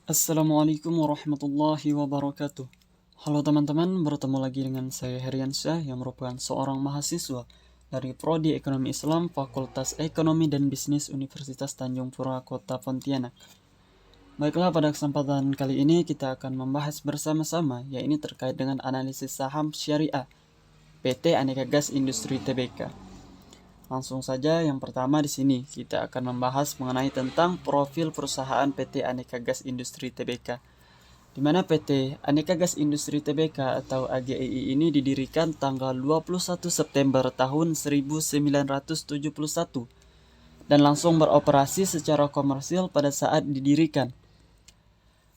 Assalamualaikum warahmatullahi wabarakatuh. Halo teman-teman, bertemu lagi dengan saya Heriansyah yang merupakan seorang mahasiswa dari Prodi Ekonomi Islam Fakultas Ekonomi dan Bisnis Universitas Tanjung Pura Kota Pontianak. Baiklah, pada kesempatan kali ini kita akan membahas bersama-sama, yaitu terkait dengan analisis saham syariah PT Aneka Gas Industri Tbk. Langsung saja, yang pertama di sini kita akan membahas mengenai tentang profil perusahaan PT Aneka Gas Industri Tbk, di mana PT Aneka Gas Industri Tbk atau AGII ini didirikan tanggal 21 September tahun 1971 dan langsung beroperasi secara komersil pada saat didirikan.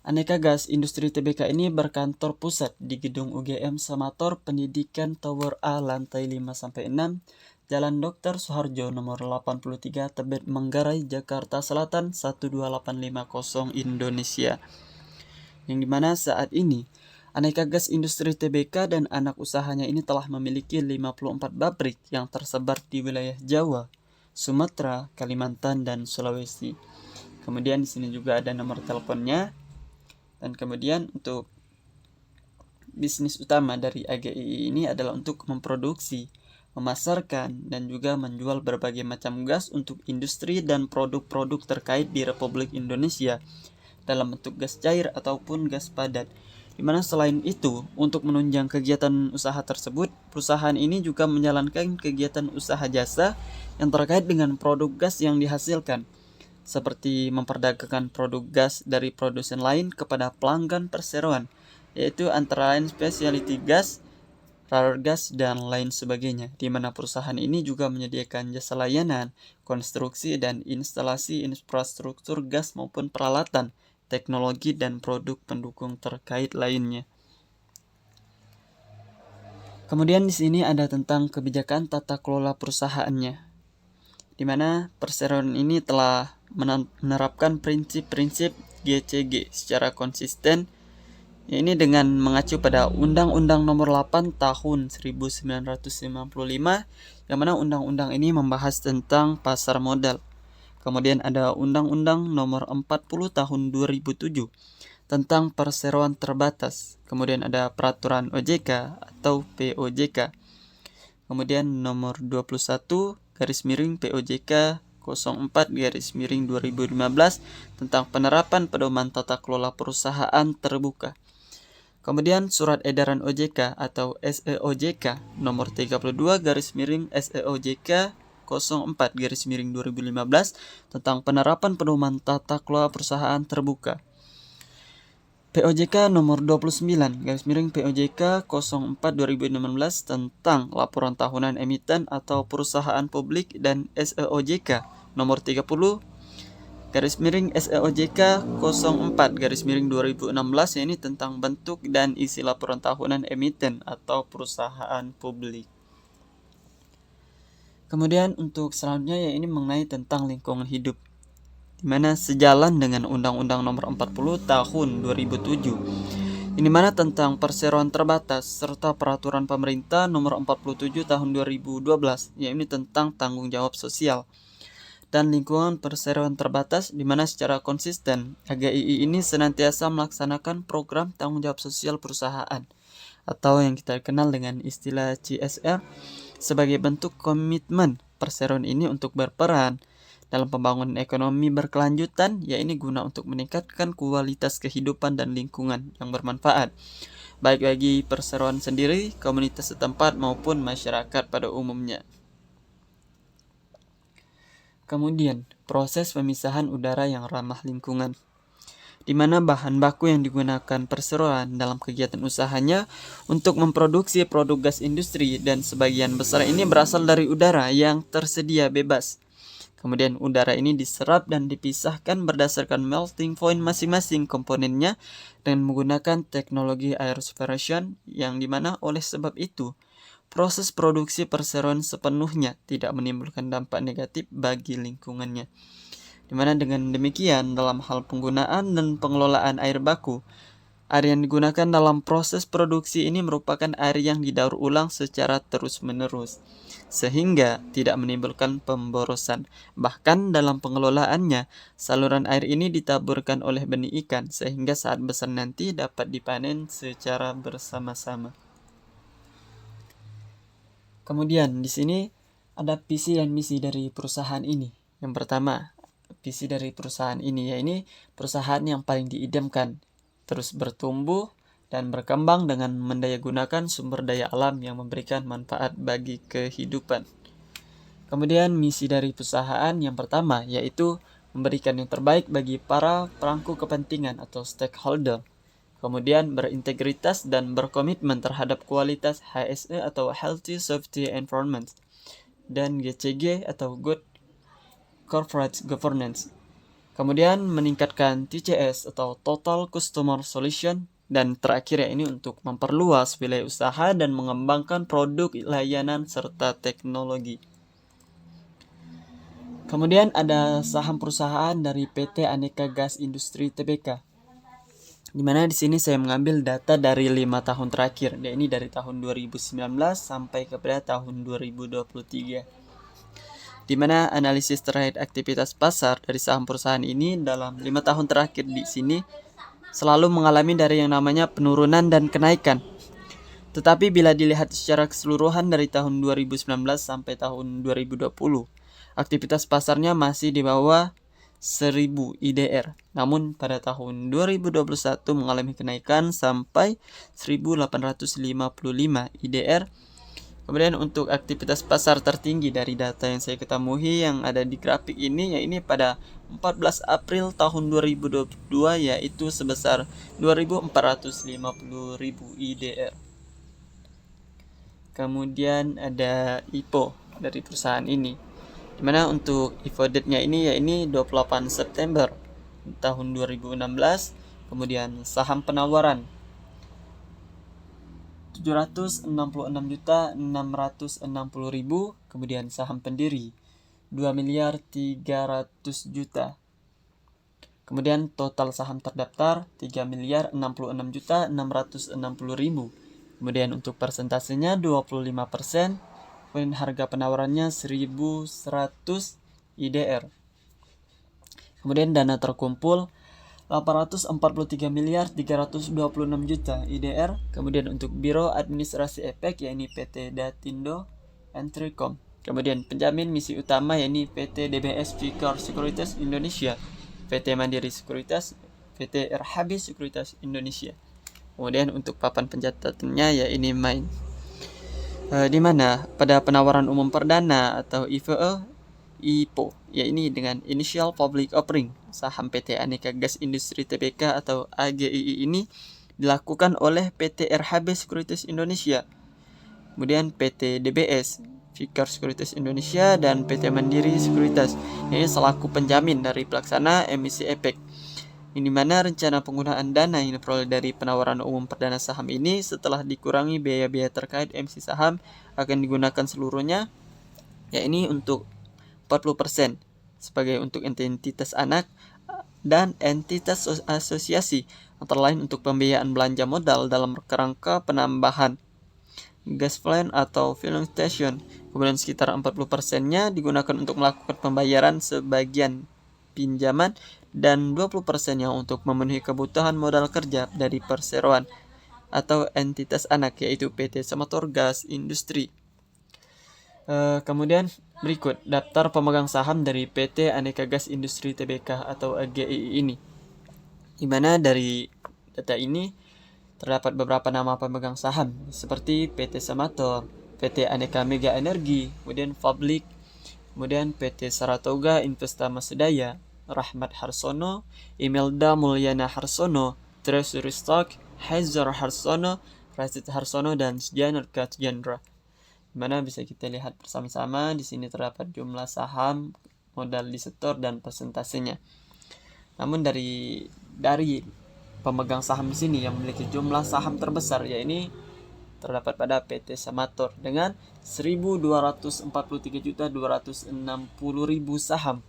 Aneka Gas Industri Tbk ini berkantor pusat di Gedung UGM Samator Pendidikan Tower A lantai 5-6, Jalan Dr. Suharjo nomor 83 Tebet Manggarai, Jakarta Selatan 12850 Indonesia. Yang dimana saat ini Aneka Gas Industri Tbk dan anak usahanya ini telah memiliki 54 pabrik yang tersebar di wilayah Jawa, Sumatera, Kalimantan, dan Sulawesi. Kemudian di sini juga ada nomor teleponnya. Dan kemudian untuk bisnis utama dari AGII ini adalah untuk memproduksi, memasarkan, dan juga menjual berbagai macam gas untuk industri dan produk-produk terkait di Republik Indonesia dalam bentuk gas cair ataupun gas padat. Dimana selain itu, untuk menunjang kegiatan usaha tersebut, perusahaan ini juga menjalankan kegiatan usaha jasa yang terkait dengan produk gas yang dihasilkan, seperti memperdagangkan produk gas dari produsen lain kepada pelanggan perseroan, yaitu antara lain specialty gas, rare gas, dan lain sebagainya, di mana perusahaan ini juga menyediakan jasa layanan, konstruksi, dan instalasi infrastruktur gas maupun peralatan, teknologi, dan produk pendukung terkait lainnya. Kemudian di sini ada tentang kebijakan tata kelola perusahaannya, di mana perseroan ini telah menerapkan prinsip-prinsip GCG secara konsisten, ini dengan mengacu pada Undang-Undang Nomor 8 Tahun 1995, yang mana undang-undang ini membahas tentang pasar modal. Kemudian ada Undang-Undang Nomor 40 Tahun 2007 tentang perseroan terbatas. Kemudian ada Peraturan OJK atau POJK. Kemudian nomor 21 garis miring POJK 04/2015 tentang penerapan pedoman tata kelola perusahaan terbuka. Kemudian Surat Edaran OJK atau SEOJK nomor 32 garis miring SEOJK 04/2015 tentang penerapan pedoman tata kelola perusahaan terbuka. POJK nomor 29 garis miring POJK 04/2016 tentang laporan tahunan emiten atau perusahaan publik, dan SEOJK nomor 30 garis miring SEOJK 04/2016 ini tentang bentuk dan isi laporan tahunan emiten atau perusahaan publik. Kemudian untuk selanjutnya ini mengenai tentang lingkungan hidup, di mana sejalan dengan Undang-Undang Nomor 40 Tahun 2007, ini mana tentang perseroan terbatas serta Peraturan Pemerintah Nomor 47 Tahun 2012, yaitu tentang tanggung jawab sosial dan lingkungan perseroan terbatas, di mana secara konsisten AGII ini senantiasa melaksanakan program tanggung jawab sosial perusahaan atau yang kita kenal dengan istilah CSR sebagai bentuk komitmen perseroan ini untuk berperan dalam pembangunan ekonomi berkelanjutan, yaitu guna untuk meningkatkan kualitas kehidupan dan lingkungan yang bermanfaat baik bagi perseroan sendiri, komunitas setempat, maupun masyarakat pada umumnya. Kemudian, proses pemisahan udara yang ramah lingkungan, di mana bahan baku yang digunakan perseroan dalam kegiatan usahanya untuk memproduksi produk gas industri dan sebagian besar ini berasal dari udara yang tersedia bebas. Kemudian udara ini diserap dan dipisahkan berdasarkan melting point masing-masing komponennya dengan menggunakan teknologi aeroseparation, yang dimana oleh sebab itu proses produksi perseroan sepenuhnya tidak menimbulkan dampak negatif bagi lingkungannya. Dimana dengan demikian dalam hal penggunaan dan pengelolaan air baku, Air yang digunakan dalam proses produksi ini merupakan air yang didaur ulang secara terus-menerus, sehingga tidak menimbulkan pemborosan. Bahkan dalam pengelolaannya, saluran air ini ditaburkan oleh benih ikan, sehingga saat besar nanti dapat dipanen secara bersama-sama. Kemudian di sini ada visi dan misi dari perusahaan ini. Yang pertama, visi dari perusahaan ini, yaitu perusahaan yang paling diidamkan, terus bertumbuh dan berkembang dengan mendayagunakan sumber daya alam yang memberikan manfaat bagi kehidupan. Kemudian misi dari perusahaan yang pertama yaitu memberikan yang terbaik bagi para pemangku kepentingan atau stakeholder. Kemudian berintegritas dan berkomitmen terhadap kualitas HSE atau Healthy Safety Environment dan GCG atau Good Corporate Governance. Kemudian meningkatkan TCS atau Total Customer Solution, dan terakhir ini untuk memperluas wilayah usaha dan mengembangkan produk, layanan, serta teknologi. Kemudian ada saham perusahaan dari PT Aneka Gas Industri Tbk. Di mana di sini saya mengambil data dari 5 tahun terakhir, ini dari tahun 2019 sampai kepada tahun 2023. Di mana analisis terkait aktivitas pasar dari saham perusahaan ini dalam 5 tahun terakhir di sini selalu mengalami dari yang namanya penurunan dan kenaikan. Tetapi bila dilihat secara keseluruhan dari tahun 2019 sampai tahun 2020, aktivitas pasarnya masih di bawah 1000 IDR. Namun pada tahun 2021 mengalami kenaikan sampai 1855 IDR. Kemudian untuk aktivitas pasar tertinggi dari data yang saya ketahui yang ada di grafik ini, yaitu pada 14 April tahun 2022 yaitu sebesar 2450.000 IDR. Kemudian ada IPO dari perusahaan ini, dimana untuk IPO date-nya ini yaitu 28 September tahun 2016. Kemudian saham penawaran 766.660.000, kemudian saham pendiri 2.300.000.000. Kemudian total saham terdaftar 3.066.660.000. Kemudian untuk persentasenya 25%. Kemudian harga penawarannya 1.100 IDR. Kemudian dana terkumpul 843.326.000.000 IDR. Kemudian untuk Biro Administrasi Efek yaitu PT Datindo Entricom. Kemudian penjamin misi utama yaitu PT DBS Fikar Sekuritas Indonesia, PT Mandiri Sekuritas, PT RHB Sekuritas Indonesia. Kemudian untuk papan pencatatannya yaitu main. Di mana pada penawaran umum perdana atau IPO yaitu dengan Initial Public Offering saham PT Aneka Gas Industri Tbk atau AGII ini dilakukan oleh PT RHB Sekuritas Indonesia, kemudian PT DBS Fikar Sekuritas Indonesia, dan PT Mandiri Sekuritas ini selaku penjamin dari pelaksana emisi efek. Ini mana rencana penggunaan dana yang diperoleh dari penawaran umum perdana saham ini setelah dikurangi biaya-biaya terkait emisi saham akan digunakan seluruhnya, yaitu untuk 40% sebagai untuk entitas anak dan entitas asosiasi, antara lain untuk pembiayaan belanja modal dalam kerangka penambahan gas plant atau filling station. Kemudian sekitar 40%-nya digunakan untuk melakukan pembayaran sebagian pinjaman dan 20%-nya untuk memenuhi kebutuhan modal kerja dari perseroan atau entitas anak yaitu PT Samator Gas Industri. Kemudian berikut daftar pemegang saham dari PT Aneka Gas Industri Tbk atau AGII ini. Di mana dari data ini terdapat beberapa nama pemegang saham seperti PT Samator, PT Aneka Mega Energi, kemudian Public, kemudian PT Saratoga Investama Sedaya, Rahmat Harsono, Imelda Mulyana Harsono, Treasury Stock, Hazar Harsono, Rasid Harsono, dan Sjanar Katjendra. Mana bisa kita lihat bersama-sama di sini terdapat jumlah saham, modal disetor, dan persentasenya. Namun dari pemegang saham di sini yang memiliki jumlah saham terbesar yaitu terdapat pada PT Samator dengan 1.243.260.000 saham.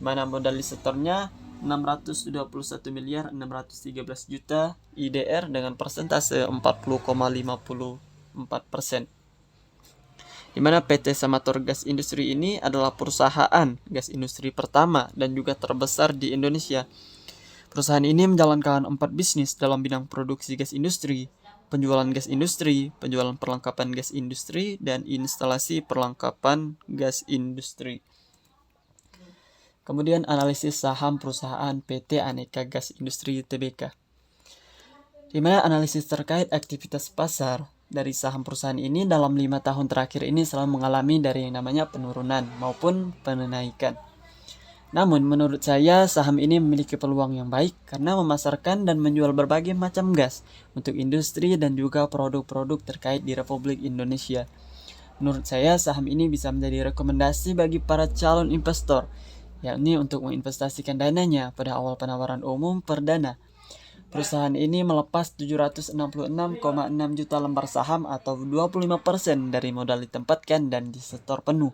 Mana modal disetornya 621 miliar 613 juta IDR dengan persentase 40,54%. Di mana PT Samator Gas Industri ini adalah perusahaan gas industri pertama dan juga terbesar di Indonesia. Perusahaan ini menjalankan 4 bisnis dalam bidang produksi gas industri, penjualan gas industri, penjualan perlengkapan gas industri, dan instalasi perlengkapan gas industri. Kemudian analisis saham perusahaan PT Aneka Gas Industri Tbk. Di mana analisis terkait aktivitas pasar dari saham perusahaan ini dalam 5 tahun terakhir ini selalu mengalami dari yang namanya penurunan maupun penaikan. Namun menurut saya saham ini memiliki peluang yang baik karena memasarkan dan menjual berbagai macam gas untuk industri dan juga produk-produk terkait di Republik Indonesia. Menurut saya saham ini bisa menjadi rekomendasi bagi para calon investor, yakni untuk menginvestasikan dananya pada awal penawaran umum perdana. Perusahaan ini melepas 766,6 juta lembar saham atau 25% dari modal ditempatkan dan disetor penuh.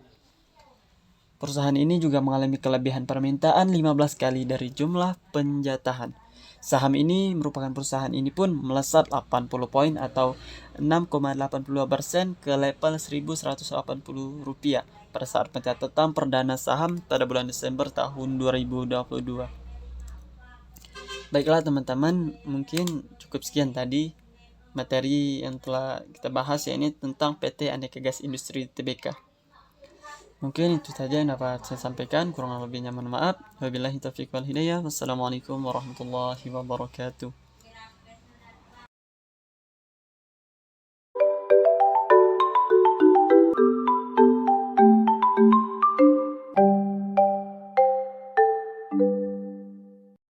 Perusahaan ini juga mengalami kelebihan permintaan 15 kali dari jumlah penjatahan. Saham ini merupakan perusahaan ini pun melesat 80 poin atau 6,82% ke level Rp1.180 pada saat pencatatan perdana saham pada bulan Desember tahun 2022. Baiklah teman-teman, mungkin cukup sekian tadi materi yang telah kita bahas, ya ini tentang PT Aneka Gas Industri Tbk. Mungkin itu saja yang dapat saya sampaikan, kurang lebihnya mohon maaf. Wabillahi taufiq wal hidayah. Wassalamualaikum warahmatullahi wabarakatuh.